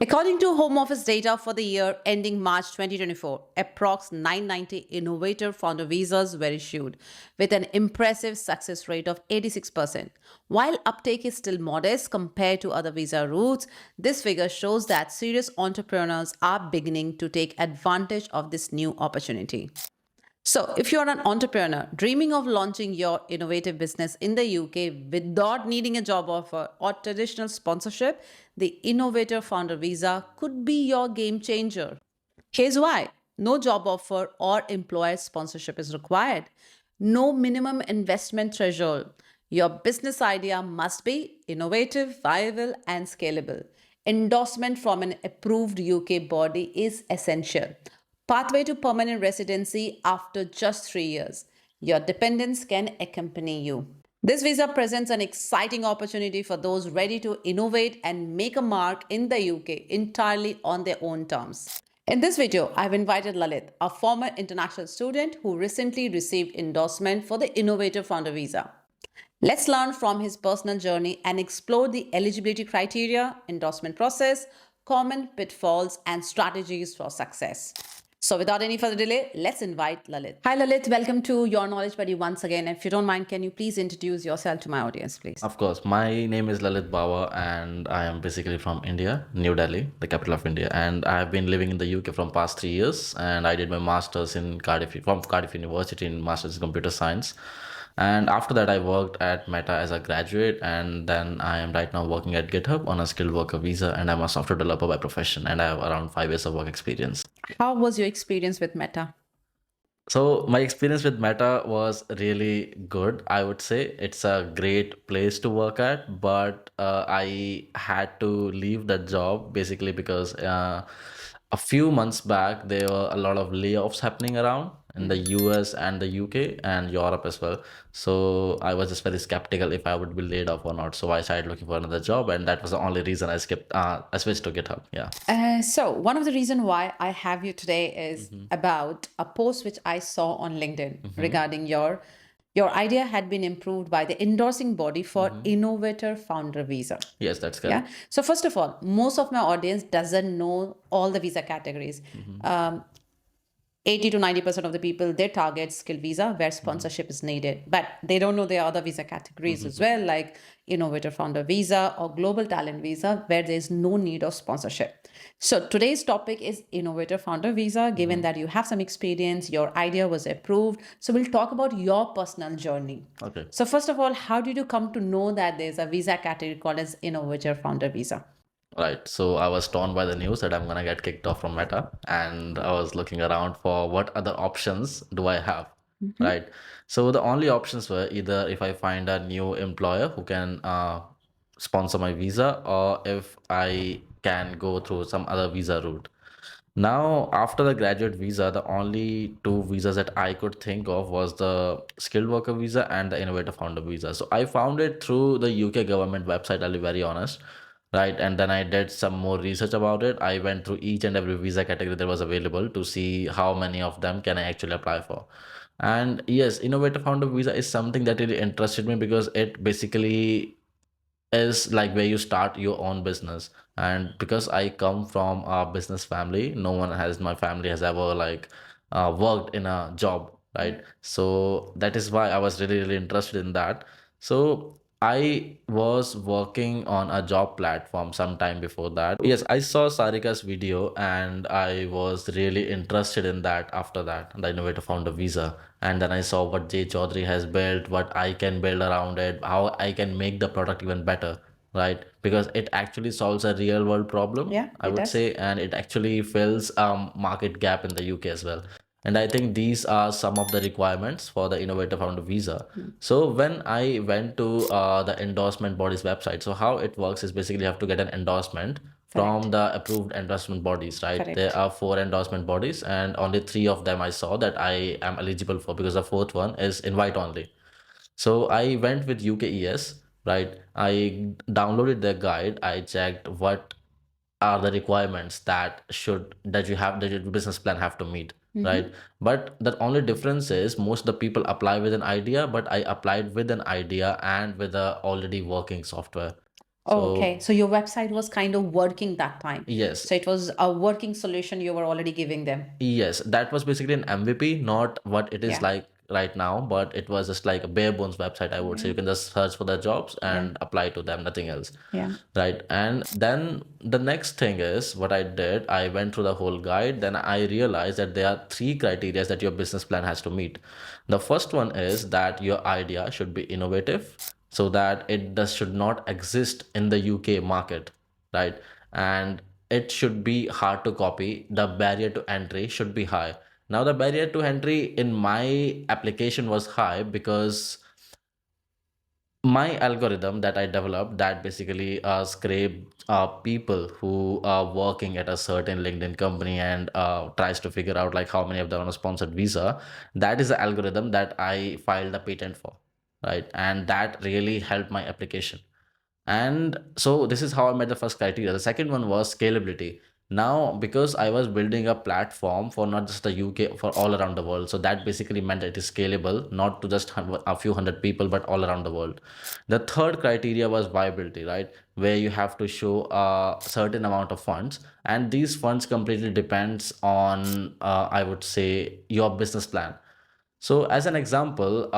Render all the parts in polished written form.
According to Home Office data for the year ending March 2024, approx 990 Innovator Founder Visas were issued with an impressive success rate of 86%. While uptake is still modest compared to other visa routes, this figure shows that serious entrepreneurs are beginning to take advantage of this new opportunity. So, if you're an entrepreneur dreaming of launching your innovative business in the UK without needing a job offer or traditional sponsorship, the Innovator Founder Visa could be your game changer. Here's why: no job offer or employer sponsorship is required, no minimum investment threshold. Your business idea must be innovative, viable, and scalable. Endorsement from an approved UK body is essential. Pathway to permanent residency after just 3 years. Your dependents can accompany you. This visa presents an exciting opportunity for those ready to innovate and make a mark in the UK entirely on their own terms. In this video, I've invited Lalit, a former international student who recently received endorsement for the Innovator Founder Visa. Let's learn from his personal journey and explore the eligibility criteria, endorsement process, common pitfalls, and strategies for success. So, without any further delay, let's invite Lalit. Hi, Lalit. Welcome to Your Knowledge Buddy once again. If you don't mind, can you please introduce yourself to my audience, please? Of course, my name is Lalit Bawa, and I am basically from India, New Delhi, the capital of India. And I have been living in the UK from past 3 years. And I did my masters in Cardiff from Cardiff University in masters in computer science. And after that, I worked at Meta as a graduate, and then I am right now working at GitHub on a skilled worker visa, and I'm a software developer by profession, and I have around 5 years of work experience. How was your experience with Meta? So my experience with Meta was really good. I would say it's a great place to work at, but I had to leave that job basically because a few months back there were a lot of layoffs happening around in the US and the UK and Europe as well. So I was just very skeptical if I would be laid off or not. So I started looking for another job, and that was the only reason I switched to GitHub. Yeah. So one of the reason why I have you today is Mm-hmm. about a post which I saw on LinkedIn Mm-hmm. regarding your idea had been improved by the endorsing body for Mm-hmm. Innovator Founder Visa. Yes, that's Yeah. correct. So first of all, most of my audience doesn't know all the visa categories. Mm-hmm. 80 to 90% of the people they target skilled visa where Mm-hmm. sponsorship is needed, but they don't know there are other visa categories as Mm-hmm. well, like Innovator Founder Visa or Global Talent Visa, where there's no need of sponsorship. So today's topic is Innovator Founder Visa. Given Mm-hmm. that you have some experience, your idea was approved, so we'll talk about your personal journey. Okay. So first of all, how did you come to know that there's a visa category called as Innovator Founder Visa? Right. So I was torn by the news that I'm gonna get kicked off from Meta, and I was looking around for what other options do I have. Right. So the only options were either if I find a new employer who can sponsor my visa, or if I can go through some other visa route. Now, after the graduate visa, the only two visas that I could think of was the skilled worker visa and the innovator founder visa. So I found it through the UK government website, I'll be very honest. Right. And then I did some more research about it. I went through each and every visa category that was available to see how many of them can I actually apply for. And yes, innovator founder visa is something that really interested me because it basically is like where you start your own business. And because I come from a business family, no one has my family has ever like worked in a job, right? So that is why I was really interested in that. So I was working on a job platform sometime before that. Yes, I saw Sarika's video and I was really interested in that after that, the Innovator Founder Visa. And then I saw what Jay Chaudhary has built, what I can build around it, how I can make the product even better, right? Because it actually solves a real world problem, Yeah, I it would does. say, and it actually fills market gap in the UK as well. And I think these are some of the requirements for the Innovator Founder Visa. So when I went to the endorsement body's website, so how it works is basically you have to get an endorsement Correct. from the approved endorsement bodies, right? There Correct. are four endorsement bodies, and only three of them I saw that I am eligible for because the fourth one is invite only. So I went with UKES, right? I downloaded their guide. I checked what are the requirements that your business plan have to meet, right? But the only difference is most of the people apply with an idea, but I applied with an idea and with a already working software. Oh, So okay. So your website was kind of working that time. yes, So it was a working solution you were already giving them. yes, that was basically an MVP, not what it is Yeah. like right now, but it was just like a bare bones website, I would say. Yeah. You can just search for the jobs Yeah. and apply to them, nothing else. Yeah. Right. And then the next thing is what I did, I went through the whole guide. Then I realized that there are three criteria that your business plan has to meet. The first one is that your idea should be innovative so that it does should not exist in the UK market, right? And it should be hard to copy. The barrier to entry should be high. Now, the barrier to entry in my application was high because my algorithm that I developed that basically scrape people who are working at a certain LinkedIn company and tries to figure out like how many of them are on a sponsored visa. That is the algorithm that I filed a patent for, right? And that really helped my application. And so this is how I met the first criteria. The second one was scalability. Now, because I was building a platform for not just the UK, for all around the world. So that basically meant it is scalable, not to just a few hundred people, but all around the world. The third criteria was viability, right? Where you have to show a certain amount of funds. And these funds completely depends on, I would say, your business plan. So, as an example,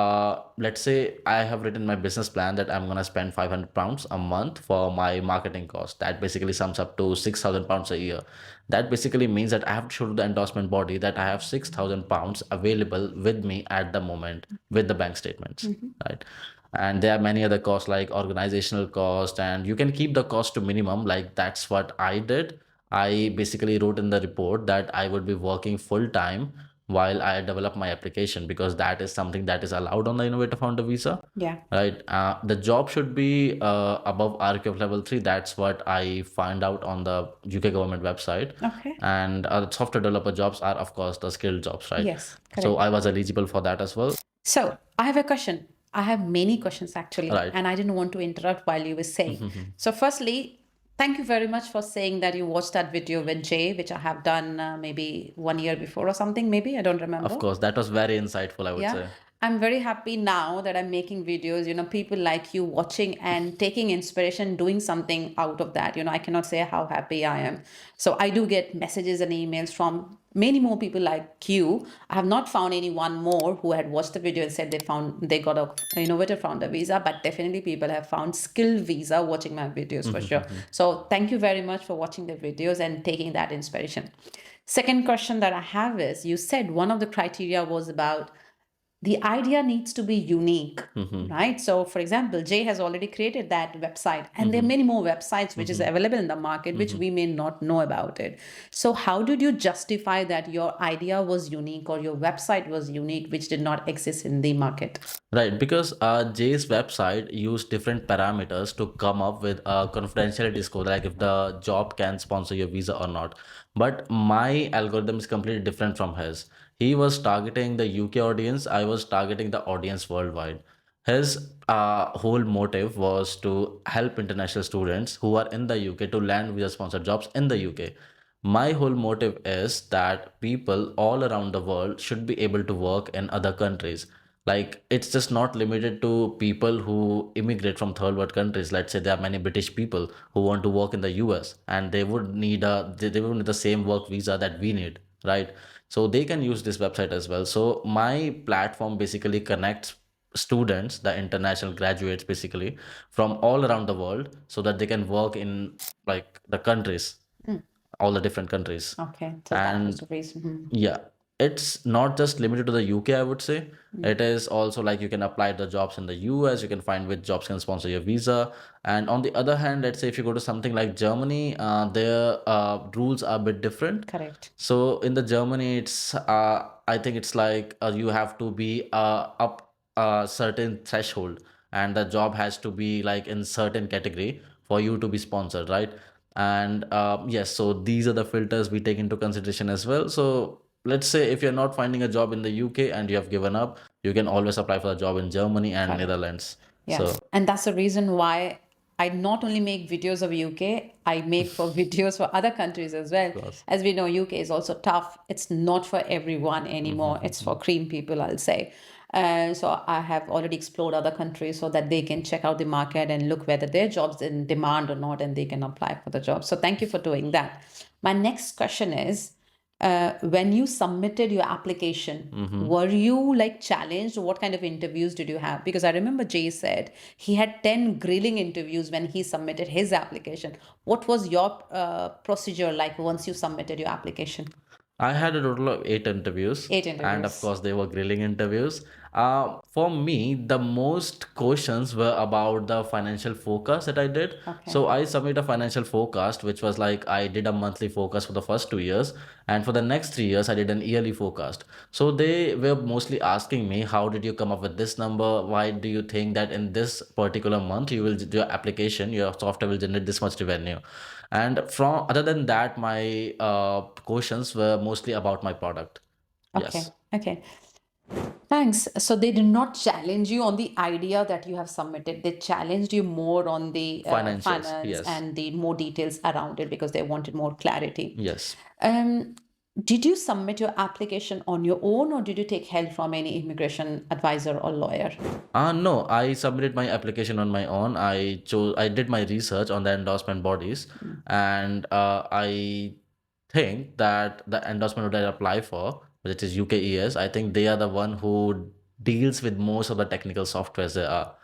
let's say I have written my business plan that I'm gonna spend £500 a month for my marketing cost. That basically sums up to £6,000 a year. That basically means that I have to show to the endorsement body that I have £6,000 available with me at the moment with the bank statements, right? And there are many other costs like organizational cost, and you can keep the cost to minimum. Like that's what I did. I basically wrote in the report that I would be working full time while I develop my application because that is something that is allowed on the Innovator Founder Visa. Yeah. Right. The job should be above RQF level 3. That's what I find out on the UK government website. Okay. And software developer jobs are, of course, the skilled jobs, right? Yes. So Correct. I was eligible for that as well. So I have a question. I have many questions actually, Right. and I didn't want to interrupt while you were saying. So, firstly, thank you very much for saying that you watched that video with Jay, which I have done maybe 1 year before or something, maybe. I don't Of remember. course, that was very insightful, I would Yeah. say. I'm very happy now that I'm making videos, people like you watching and taking inspiration, doing something out of that. I cannot say how happy I am. So I do get messages and emails from many more people like you. I have not found anyone more who had watched the video and said they got a innovator founder visa, but definitely people have found skill visa watching my videos for sure. So thank you very much for watching the videos and taking that inspiration. Second question that I have is you said one of the criteria was about the idea needs to be unique, right? So for example, Jay has already created that website and there are many more websites which is available in the market which we may not know about it. So how did you justify that your idea was unique or your website was unique which did not exist in the market? Right, because Jay's website used different parameters to come up with a confidentiality score, like if the job can sponsor your visa or not. But my algorithm is completely different from his. He was targeting the UK audience, I was targeting the audience worldwide. His whole motive was to help international students who are in the UK to land visa sponsored jobs in the UK. My whole motive is that people all around the world should be able to work in other countries. Like it's just not limited to people who immigrate from third world countries. Let's say there are many British people who want to work in the US and they would need the same work visa that we need, right? So they can use this website as well. So my platform basically connects students, the international graduates basically from all around the world so that they can work in like the countries, all the different countries. Okay, so that was And the reason. yeah, it's not just limited to the UK, I would say. It is also like you can apply the jobs in the US, you can find which jobs can sponsor your visa. And on the other hand, let's say if you go to something like Germany, their rules are a bit different. Correct. So in the Germany, I think it's like you have to be up a certain threshold, and the job has to be like in certain category for you to be sponsored, right? And yes, so these are the filters we take into consideration as well. So let's say if you're not finding a job in the UK and you have given up, you can always apply for a job in Germany and Correct. Netherlands. Yeah. So And that's the reason why I not only make videos of UK, I make for videos for other countries as well. course. As we know, UK is also tough. It's not for everyone anymore. It's for cream people, I'll say. So I have already explored other countries so that they can check out the market and look whether their jobs in demand or not, and they can apply for the job. So thank you for doing that. My next question is, when you submitted your application, were you like challenged? What kind of interviews did you have? Because I remember Jay said he had 10 grilling interviews when he submitted his application. What was your procedure like once you submitted your application? I had a total of 8 interviews, Eight and of interviews. course, they were grilling interviews. For me, the most questions were about the financial forecast that I did. Okay. So I submitted a financial forecast, which was like I did a monthly forecast for the first 2 years, and for the next 3 years, I did an yearly forecast. So they were mostly asking me, how did you come up with this number? Why do you think that in this particular month you will your application, your software will generate this much revenue? And from other than that, my questions were mostly about my product. Okay. Yes, Okay. Thanks. So they did not challenge you on the idea that you have submitted. They challenged you more on the financials. finance Yes, and the more details around it because they wanted more clarity. yes. Um, did you submit your application on your own, or did you take help from any immigration advisor or lawyer? No, I submitted my application on my own. I did my research on the endorsement bodies, and I think that the endorsement that I apply for, which is UKES, I think they are the one who deals with most of the technical softwares there are.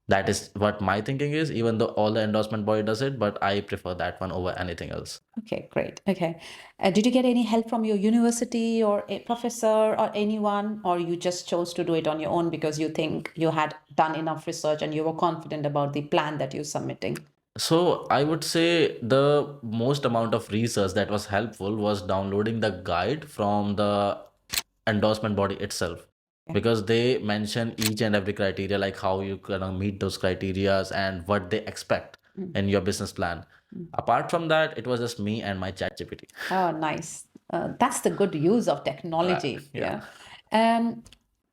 That is what my thinking is, even though all the endorsement body does it, but I prefer that one over anything else. Okay, great. Okay. Did you get any help from your university or a professor or anyone, or you just chose to do it on your own because you think you had done enough research and you were confident about the plan that you're submitting? So I would say the most amount of research that was helpful was downloading the guide from the endorsement body itself, Okay. because they mention each and every criteria, like how you gonna meet those criterias and what they expect Mm, in your business plan. mm. Apart from that, it was just me and my chat GPT. Oh, nice. That's the good use of technology. Yeah. Yeah. Um,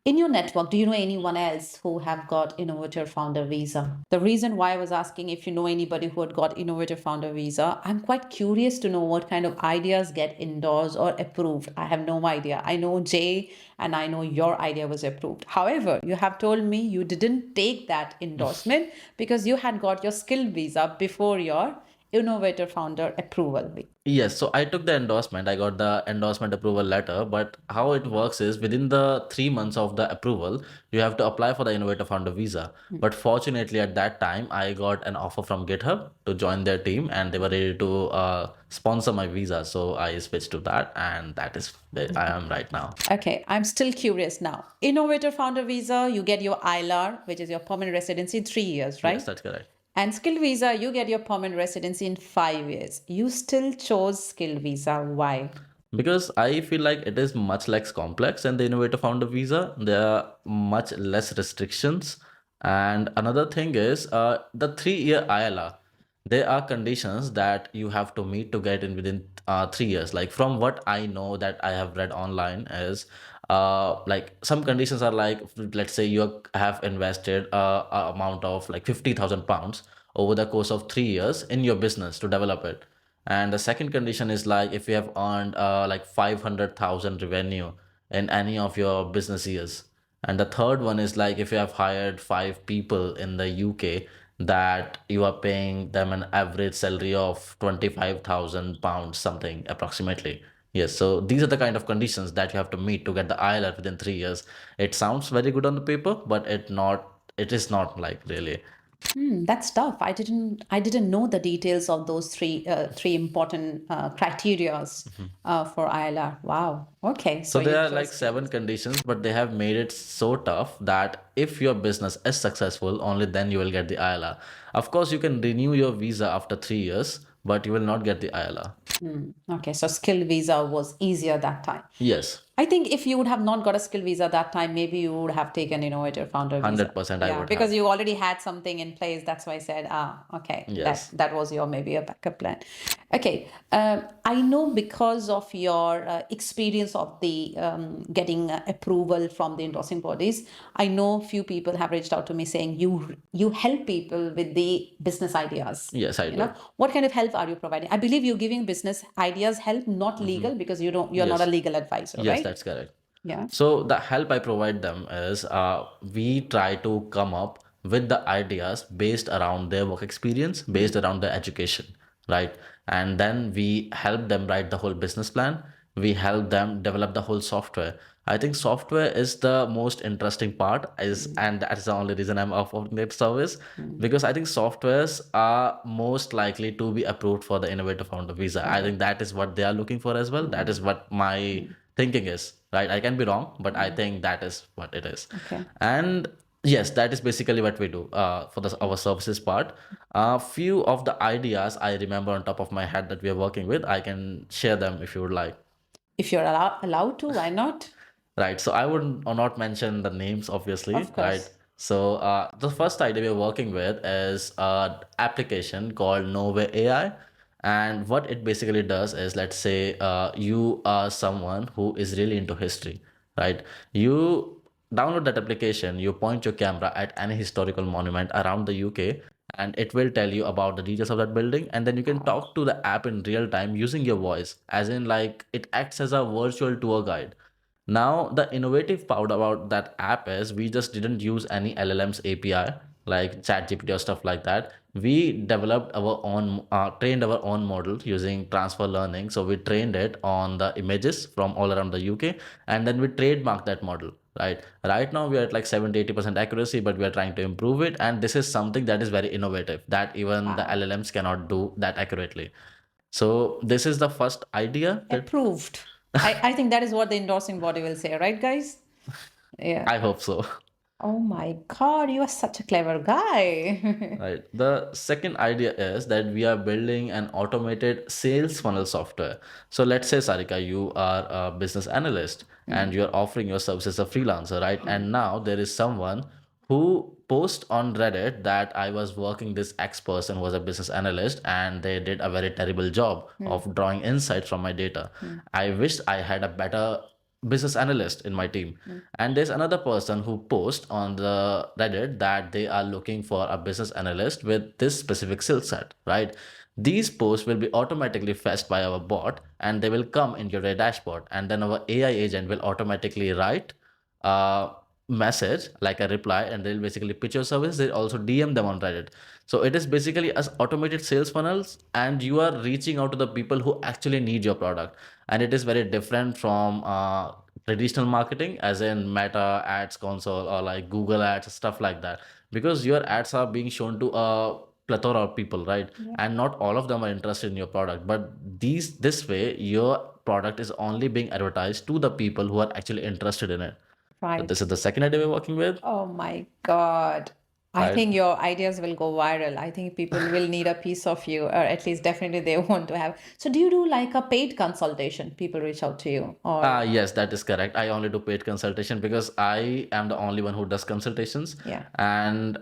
in your network, do you know anyone else who have got Innovator Founder Visa? The reason why I was asking if you know anybody who had got Innovator Founder Visa, I'm quite curious to know what kind of ideas get endorsed or approved. I have no idea. I know Jay and I know your idea was approved. However, you have told me you didn't take that endorsement because you had got your skill visa before your Innovator Founder approval. Yes, so I took the endorsement. I got the endorsement approval letter, but how it works is within the 3 months of the approval, you have to apply for the Innovator Founder Visa. But fortunately, at that time, I got an offer from GitHub to join their team, and they were ready to sponsor my visa. So I switched to that, and that is where I am right now. Okay, I'm still curious now. Innovator Founder Visa, you get your ILR, which is your permanent residency in 3 years, Yes, right? that's correct. And skill visa, you get your permanent residency in 5 years. You still chose skill visa. Why? Because I feel like it is much less complex than the Innovator Founder Visa. There are much less restrictions. And another thing is the 3 year ILR. There are conditions that you have to meet to get in within 3 years. Like from what I know that I have read online is like some conditions are like, let's say you have invested a amount of like £50,000 over the course of 3 years in your business to develop it. And the second condition is like if you have earned like 500,000 revenue in any of your business years. And the third one is like if you have hired 5 people in the UK that you are paying them an average salary of £25,000, something approximately. Yes, so these are the kind of conditions that you have to meet to get the ILR within 3 years. It sounds very good on the paper, but it is not like really. That's tough. I didn't know the details of those three important criterias for ILR. Wow. Okay, So so you there are like chose skill seven visa. conditions, but they have made it so tough that if your business is successful, only then you will get the ILR. Of course, you can renew your visa after 3 years, but you will not get the ILR. Okay, so skill visa was easier that time. Yes, I think if you would have not got a skill visa that time, maybe you would have taken Innovator Founder Visa. 100% I Yeah, would because have. you already had something in place. That's why I said, okay, that Yes. that was your maybe a backup plan. Okay, I know because of your experience of the getting approval from the endorsing bodies. I know few people have reached out to me saying you help people with the business ideas. Yes, I do. What kind of help are you providing? I believe you're giving business ideas help, not legal, because you're not a Yes. legal advisor, Yes, right? that's correct. Yeah. So the help I provide them is we try to come up with the ideas based around their work experience, based around their education, right? And then we help them write the whole business plan. We help them develop the whole software. I think software is the most interesting part, is and that is the only reason I'm offering that service, because I think softwares are most likely to be approved for the innovator founder visa. I think Correct. that is what they are looking for as well. That is what my thinking is, right? I can be wrong, but I think that is what it is. Okay. And yes, that is basically what we do for our services part. A few of the ideas I remember on top of my head that we are working with, I can share them if you would like. If you're allowed to, why not? Right. So I would not mention the names, obviously, Of right? course. So the first idea we're working with is an application called Nova AI. And what it basically does is, let's say you are someone who is really into history, right? You download that application, you point your camera at any historical monument around the UK, and it will tell you about the details of that building. And then you can Wow. talk to the app in real time using your voice, as in, like, it acts as a virtual tour guide. Now, the innovative part about that app is we just didn't use any LLM's API like ChatGPT or stuff like that. We developed our own, trained our own model using transfer learning. So we trained it on the images from all around the UK, and then we trademarked that model. Right now we are at like 70-80% accuracy, but we are trying to improve it. And this is something that is very innovative that even the Wow. LLMs cannot do that accurately. So this is the first idea that Approved. I think that is what the endorsing body will say, right, guys? Yeah. I hope so. Oh my God, you are such a clever guy. Right. The second idea is that we are building an automated sales funnel software. So let's say, Sarika, you are a business analyst and you're offering your services as a freelancer, right? And now there is someone who posts on Reddit that I was working this X person who was a business analyst and they did a very terrible job of drawing insights from my data. I wish I had a better business analyst in my team. And there's another person who posts on the Reddit that they are looking for a business analyst with this specific skill set, right? These posts will be automatically fetched by our bot and they will come into your dashboard, and then our AI agent will automatically write a message like a reply, and they'll basically pitch your service. They also DM them on Reddit. So it is basically as automated sales funnels, and you are reaching out to the people who actually need your product. And it is very different from traditional marketing, as in Meta ads console or like Google ads, stuff like that, because your ads are being shown to a plethora of people, right? Yeah. And not all of them are interested in your product, but this way your product is only being advertised to the people who are actually interested in it. So Right. this is the second idea we're working with, Oh my God. I right? think your ideas will go viral. I think people will need a piece of you, or at least definitely they want to have. So, do you do like a paid consultation? People reach out to you, or Yes, that is correct. I only do paid consultation because I am the only one who does consultations, yeah, and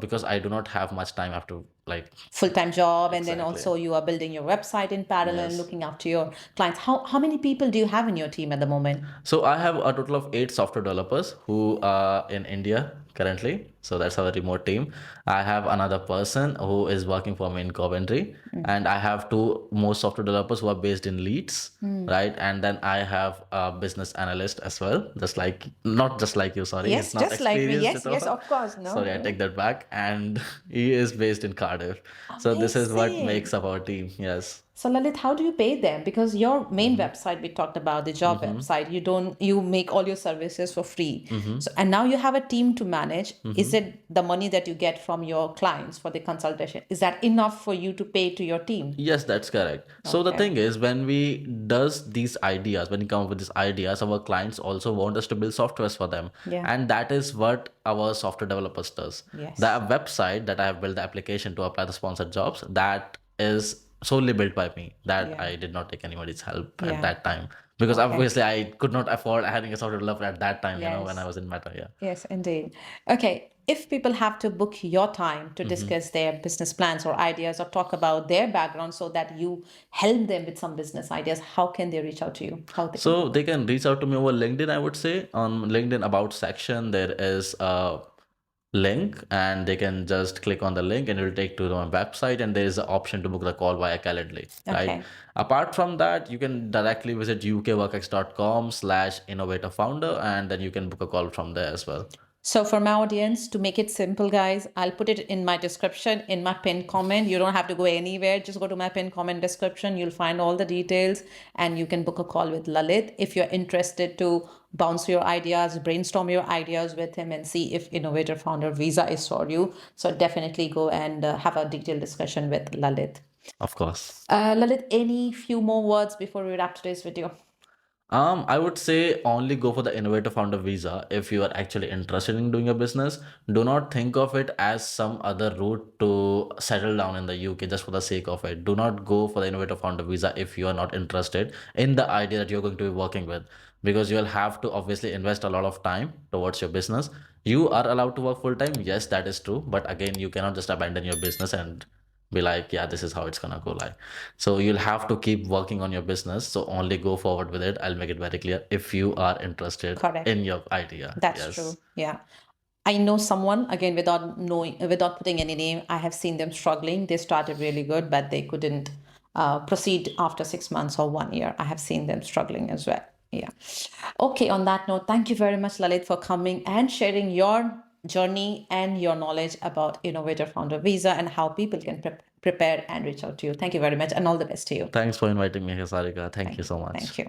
because I do not have much time after, like, full-time job, and then exactly. also you are building your website in parallel, Yes. looking after your clients. How many people do you have in your team at the moment? So I have a total of 8 software developers who are in India currently. So that's our remote team. I have another person who is working for me in Coventry, and I have two more software developers who are based in Leeds, right? And then I have a business analyst as well, just like, not just like you. Sorry, he's Yes, not just like me. experienced Yes, at yes, all. of course. No, Sorry, I no. take that back. And he is based in Cardiff. So this is what makes Amazing. up our team. Yes. So Lalit, how do you pay them? Because your main website we talked about, the job website, you make all your services for free. So and now you have a team to manage. Is it the money that you get from your clients for the consultation? Is that enough for you to pay to your team? Yes, that's correct. So the Okay. thing is, when we does these ideas, when we come up with these ideas, our clients also want us to build softwares for them, Yeah. and that is what our software developers does. The Yes. website that I have built the application to apply the sponsored jobs, that is solely built by me. That Yeah. I did not take anybody's help at Yeah. that time, because Okay. obviously I could not afford having a software developer at that time. When I Yes. was in Meta, yeah. Yes, indeed. Okay, if people have to book your time to discuss their business plans or ideas or talk about their background so that you help them with some business ideas, how can they reach out to you? How they can So do it? they can reach out to me over LinkedIn, I would say. On LinkedIn about section, there is a link, and they can just click on the link and it will take to the website, and there is an option to book the call via Calendly, right? Okay. Apart from that, you can directly visit ukworkx.com/innovator founder, and then you can book a call from there as well. So for my audience, to make it simple, guys, I'll put it in my description, in my pinned comment. You don't have to go anywhere. Just go to my pinned comment description. You'll find all the details and you can book a call with Lalit if you're interested to bounce your ideas, brainstorm your ideas with him and see if Innovator Founder Visa is for you. So definitely go and have a detailed discussion with Lalit. Of course. Lalit, any few more words before we wrap today's video? I would say only go for the Innovator Founder Visa if you are actually interested in doing a business. Do not think of it as some other route to settle down in the UK just for the sake of it. Do not go for the Innovator Founder Visa if you are not interested in the idea that you're going to be working with, because you'll have to obviously invest a lot of time towards your business. You are allowed to work full time. Yes, that is true. But again, you cannot just abandon your business and be like, yeah, this is how it's gonna go like. So you'll have to keep working on your business. So only go forward with it. I'll make it very clear if you are interested Correct. in your idea. That's Yes. true. Yeah. I know someone, again, without putting any name, I have seen them struggling. They started really good, but they couldn't proceed after 6 months or 1 year. I have seen them struggling as well. Yeah. Okay, on that note, thank you very much, Lalit, for coming and sharing your journey and your knowledge about Innovator Founder Visa and how people can prepare and reach out to you. Thank you very much and all the best to you. Thanks for inviting me here, Sarika. Thank you so much. Thank you.